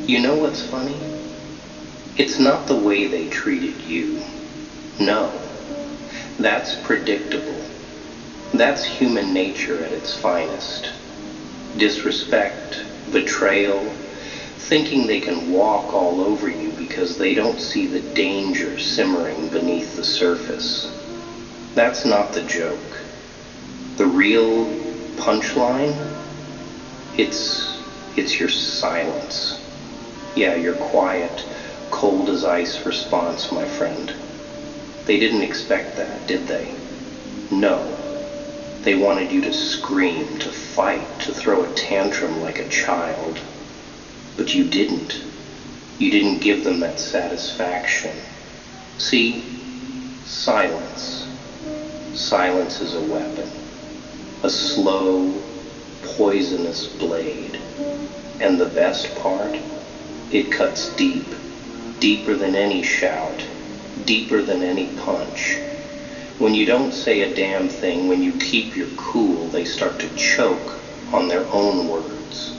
You know what's funny? It's not the way they treated you. No, that's predictable. That's human nature at its finest. Disrespect, betrayal, thinking they can walk all over you because they don't see the danger simmering beneath the surface. That's not the joke. The real punchline? It's your silence. Yeah, your quiet, cold as ice response, my friend. They didn't expect that, did they? No. They wanted you to scream, to fight, to throw a tantrum like a child. But you didn't. You didn't give them that satisfaction. See? Silence. Silence is a weapon. A slow, poisonous blade. And the best part? It cuts deep. Deeper than any shout. Deeper than any punch. When you don't say a damn thing, when you keep your cool, they start to choke on their own words.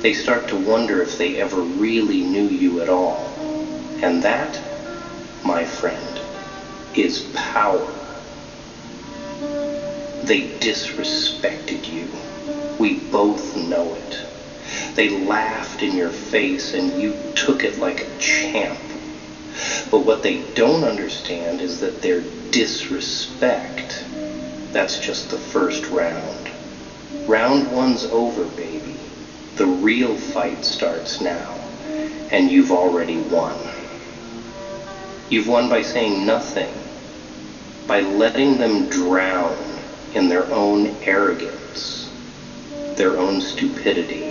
They start to wonder if they ever really knew you at all. And that, my friend, is power. They disrespected you. We both know it. They laughed in your face and you took it like a champ. But what they don't understand is that their disrespect, that's just the first round. Round one's over, baby. The real fight starts now, and you've already won. You've won by saying nothing, by letting them drown in their own arrogance, their own stupidity.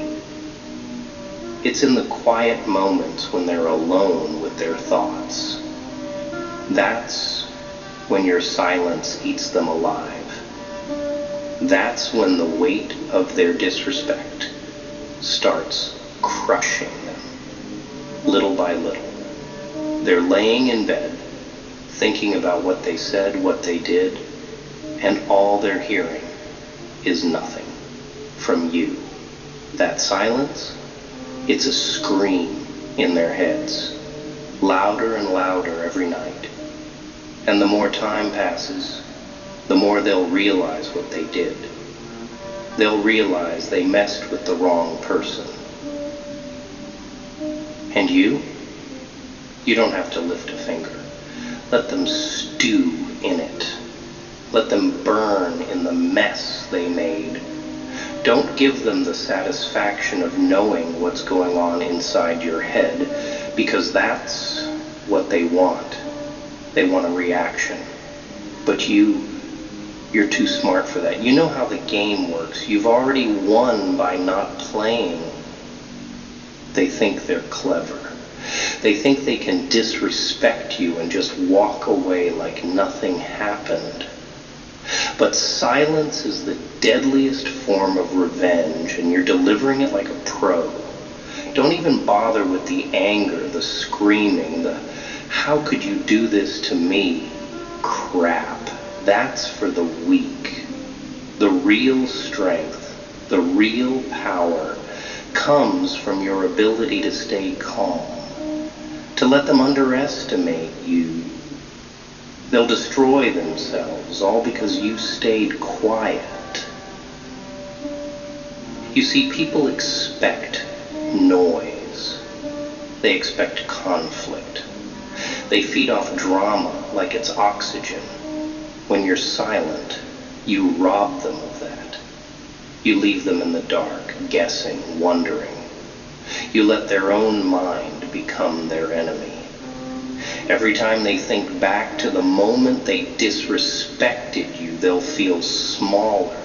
It's in the quiet moments when they're alone with their thoughts. That's when your silence eats them alive. That's when the weight of their disrespect starts crushing them, little by little. They're laying in bed, thinking about what they said, what they did, and all they're hearing is nothing from you. That silence, it's a scream in their heads, louder and louder every night. And the more time passes, the more they'll realize what they did. They'll realize they messed with the wrong person. And you don't have to lift a finger. Let them stew in it. Let them burn in the mess they made. Don't give them the satisfaction of knowing what's going on inside your head, because that's what they want. They want a reaction. But you're too smart for that. You know how the game works. You've already won by not playing. They think they're clever. They think they can disrespect you and just walk away like nothing happened. But silence is the deadliest form of revenge, and you're delivering it like a pro. Don't even bother with the anger, the screaming, the "how could you do this to me?" crap. That's for the weak. The real strength, the real power comes from your ability to stay calm, to let them underestimate you. They'll destroy themselves, all because you stayed quiet. You see, people expect noise. They expect conflict. They feed off drama like it's oxygen. When you're silent, you rob them of that. You leave them in the dark, guessing, wondering. You let their own mind become their enemy. Every time they think back to the moment they disrespected you, they'll feel smaller,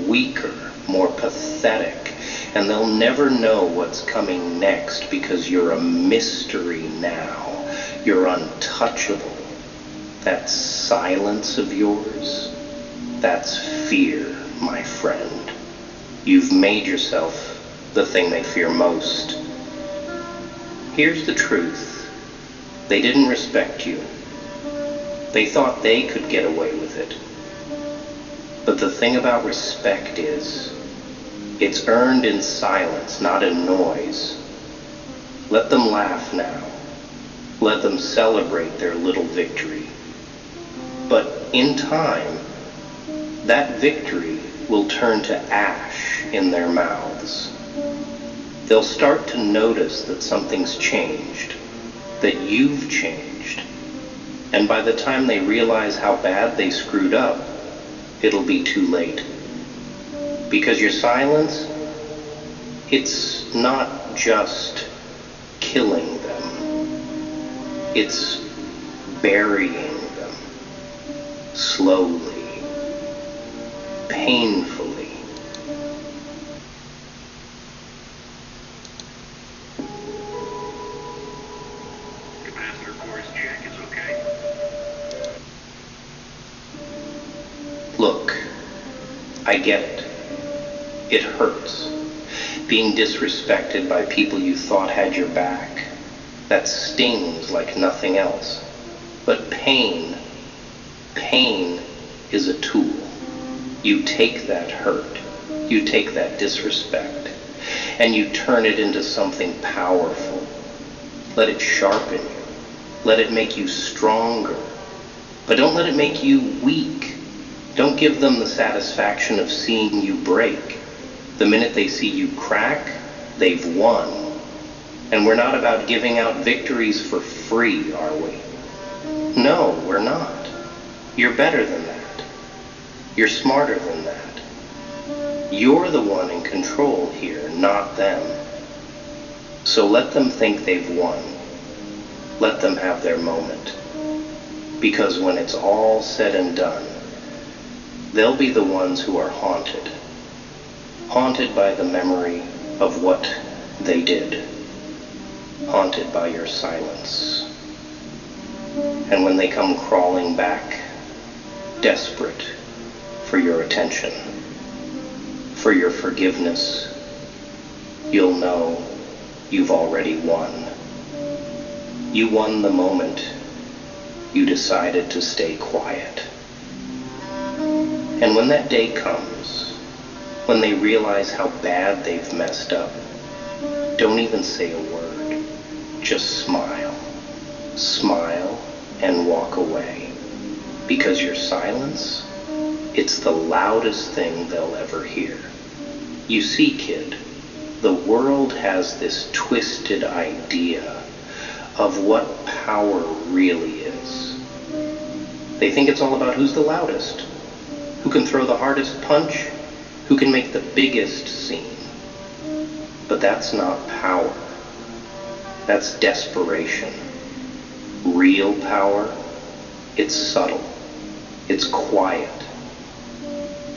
weaker, more pathetic, and they'll never know what's coming next because you're a mystery now. You're untouchable. That silence of yours, that's fear, my friend. You've made yourself the thing they fear most. Here's the truth. They didn't respect you. They thought they could get away with it. But the thing about respect is, it's earned in silence, not in noise. Let them laugh now. Let them celebrate their little victory. But in time, that victory will turn to ash in their mouths. They'll start to notice that something's changed, that you've changed. And by the time they realize how bad they screwed up, it'll be too late. Because your silence, it's not just killing them. It's burying them slowly, painfully. Capacitor cores check is okay. Look, I get it. It hurts. Being disrespected by people you thought had your back. That stings like nothing else. But pain is a tool. You take that hurt, you take that disrespect, and you turn it into something powerful. Let it sharpen you. Let it make you stronger. But don't let it make you weak. Don't give them the satisfaction of seeing you break. The minute they see you crack, they've won. And we're not about giving out victories for free, are we? No, we're not. You're better than that. You're smarter than that. You're the one in control here, not them. So let them think they've won. Let them have their moment. Because when it's all said and done, they'll be the ones who are haunted. Haunted by the memory of what they did. Haunted by your silence. And when they come crawling back, desperate for your attention, for your forgiveness, you'll know you've already won. You won the moment you decided to stay quiet. And when that day comes, when they realize how bad they've messed up, don't even say a word. Just smile. Smile and walk away. Because your silence, it's the loudest thing they'll ever hear. You see, kid, the world has this twisted idea of what power really is. They think it's all about who's the loudest, who can throw the hardest punch, who can make the biggest scene. But that's not power. That's desperation. Real power, it's subtle. It's quiet.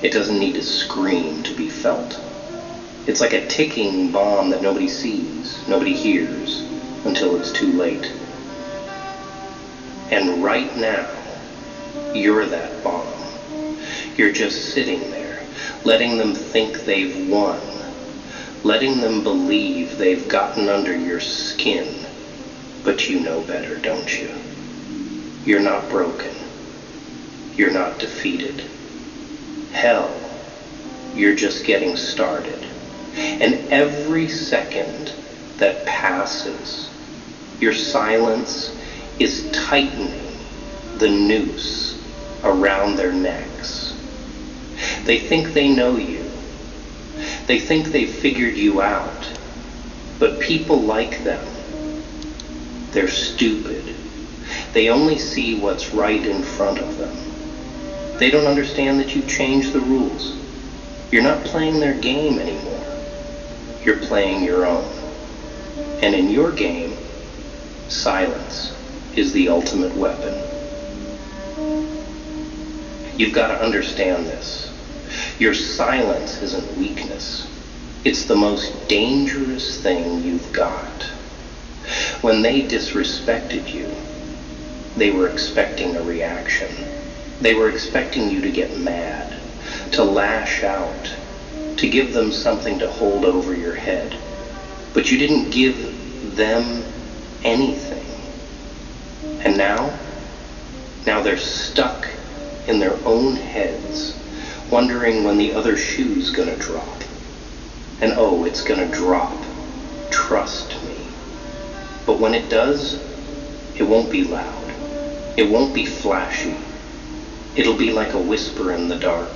It doesn't need to scream to be felt. It's like a ticking bomb that nobody sees, nobody hears, until it's too late. And right now, you're that bomb. You're just sitting there, letting them think they've won, letting them believe they've gotten under your skin. But you know better, don't you? You're not broken. You're not defeated. Hell, you're just getting started. And every second that passes, your silence is tightening the noose around their necks. They think they know you. They think they've figured you out. But people like them, they're stupid. They only see what's right in front of them. They don't understand that you've changed the rules. You're not playing their game anymore. You're playing your own. And in your game, silence is the ultimate weapon. You've got to understand this. Your silence isn't weakness. It's the most dangerous thing you've got. When they disrespected you, they were expecting a reaction. They were expecting you to get mad, to lash out, to give them something to hold over your head. But you didn't give them anything. And now they're stuck in their own heads, wondering when the other shoe's gonna drop. And oh, it's gonna drop. Trust me. But when it does, it won't be loud. It won't be flashy. It'll be like a whisper in the dark.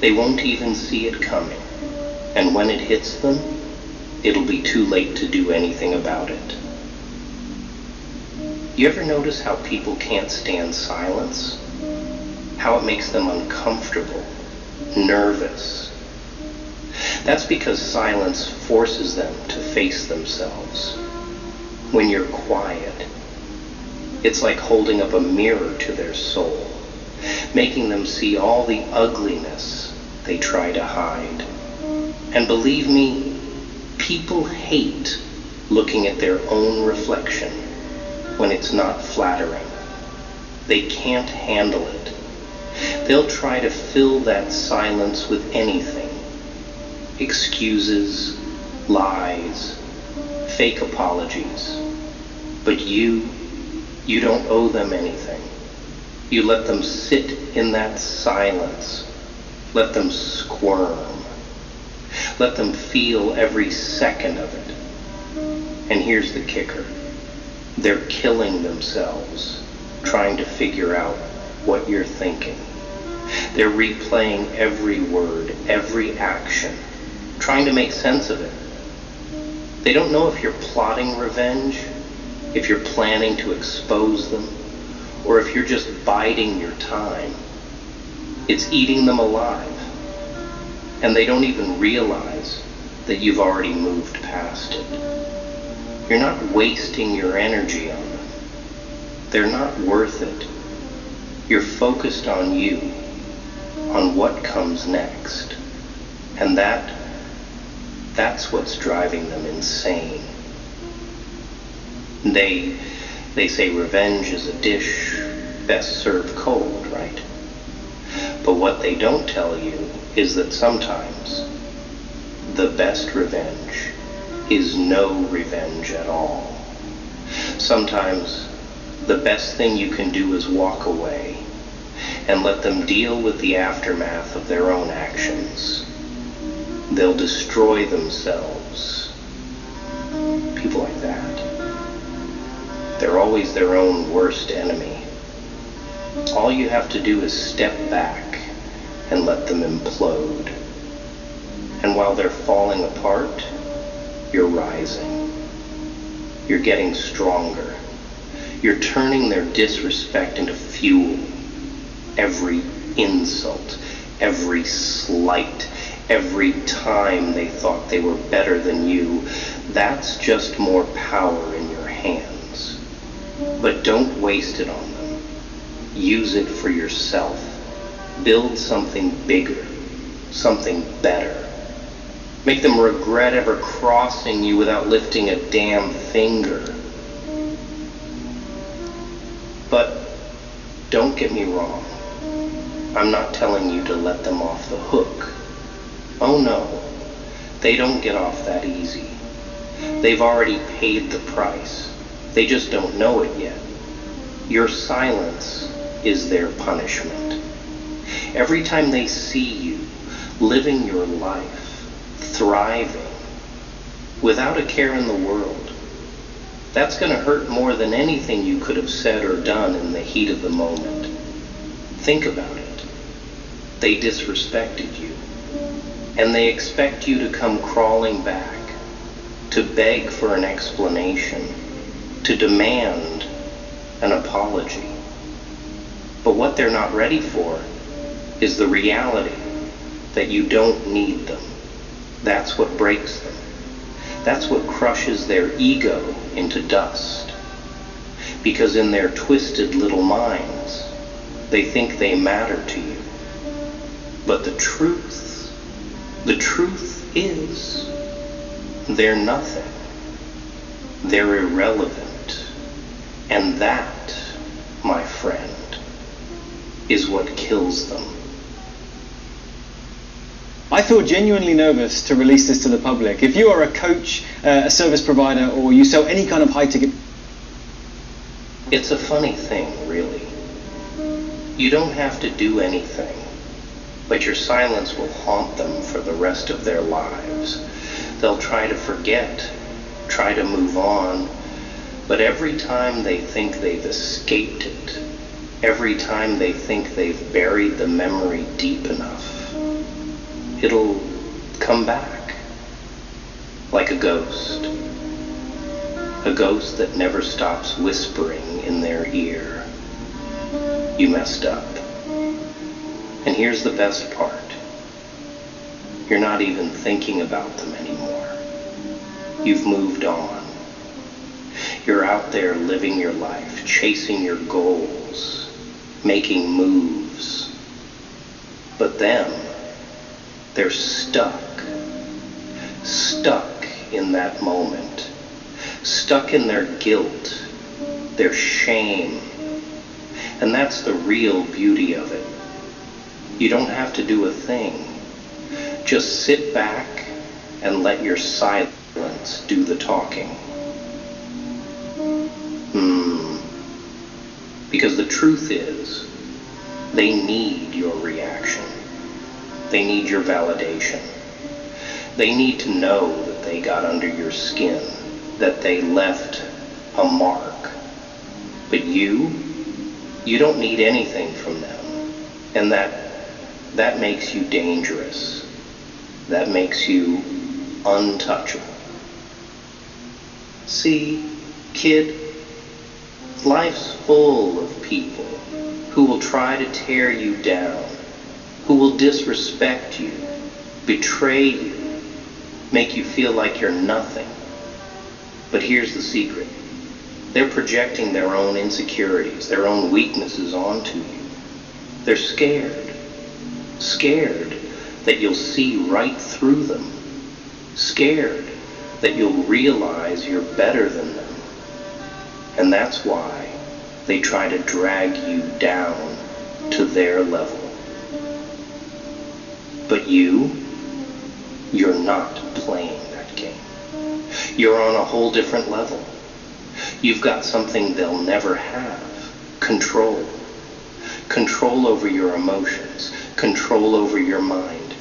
They won't even see it coming. And when it hits them, it'll be too late to do anything about it. You ever notice how people can't stand silence? How it makes them uncomfortable, nervous? That's because silence forces them to face themselves. When you're quiet, it's like holding up a mirror to their soul, making them see all the ugliness they try to hide. And believe me, people hate looking at their own reflection when it's not flattering. They can't handle it. They'll try to fill that silence with anything. Excuses, lies, fake apologies. But you don't owe them anything. You let them sit in that silence. Let them squirm. Let them feel every second of it. And here's the kicker. They're killing themselves, trying to figure out what you're thinking. They're replaying every word, every action, trying to make sense of it. They don't know if you're plotting revenge, if you're planning to expose them, or if you're just biding your time. It's eating them alive. And they don't even realize that you've already moved past it. You're not wasting your energy on them. They're not worth it. You're focused on you, on what comes next. And that's what's driving them insane. They say revenge is a dish best served cold, right? But what they don't tell you is that sometimes the best revenge is no revenge at all. Sometimes the best thing you can do is walk away and let them deal with the aftermath of their own actions. They'll destroy themselves. People like that. They're always their own worst enemy. All you have to do is step back and let them implode. And while they're falling apart, you're rising. You're getting stronger. You're turning their disrespect into fuel. Every insult, every slight, every time they thought they were better than you, that's just more power in your hands. But don't waste it on them. Use it for yourself. Build something bigger, something better. Make them regret ever crossing you without lifting a damn finger. But don't get me wrong. I'm not telling you to let them off the hook. Oh no, they don't get off that easy. They've already paid the price. They just don't know it yet. Your silence is their punishment. Every time they see you living your life, thriving, without a care in the world, that's going to hurt more than anything you could have said or done in the heat of the moment. Think about it. They disrespected you, and they expect you to come crawling back, to beg for an explanation, to demand an apology. But what they're not ready for is the reality that you don't need them. That's what breaks them. That's what crushes their ego into dust. Because in their twisted little minds, they think they matter to you. But the truth is, they're nothing. They're irrelevant. And that, my friend, is what kills them. I feel genuinely nervous to release this to the public. If you are a coach, a service provider, or you sell any kind of high-ticket... It's a funny thing, really. You don't have to do anything, but your silence will haunt them for the rest of their lives. They'll try to forget, try to move on, But every time they think they've escaped it, every time they think they've buried the memory deep enough, it'll come back like a ghost. A ghost that never stops whispering in their ear, "You messed up." And here's the best part. You're not even thinking about them anymore. You've moved on. You're out there living your life, chasing your goals, making moves. But them, they're stuck in that moment, stuck in their guilt, their shame. And that's the real beauty of it. You don't have to do a thing. Just sit back and let your silence do the talking. Because the truth is, they need your reaction. They need your validation. They need to know that they got under your skin, that they left a mark. But you don't need anything from them. And that makes you dangerous. That makes you untouchable. See, kid, life's full of people who will try to tear you down, who will disrespect you, betray you, make you feel like you're nothing. But here's the secret. They're projecting their own insecurities, their own weaknesses onto you. They're scared that you'll see right through them, scared that you'll realize you're better than them. And that's why they try to drag you down to their level. But you're not playing that game. You're on a whole different level. You've got something they'll never have. Control. Control over your emotions. Control over your mind.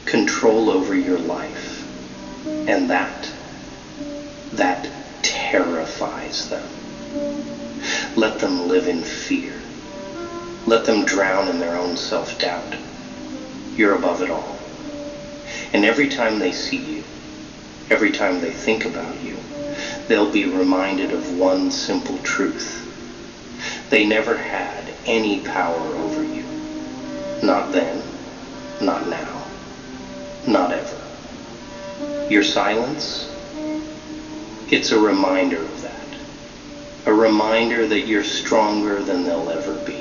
Control over your life. And that terrifies them. Let them live in fear. Let them drown in their own self-doubt. You're above it all. And every time they see you, every time they think about you, they'll be reminded of one simple truth. They never had any power over you. Not then, not now, not ever. Your silence, it's a reminder of that. A reminder that you're stronger than they'll ever be.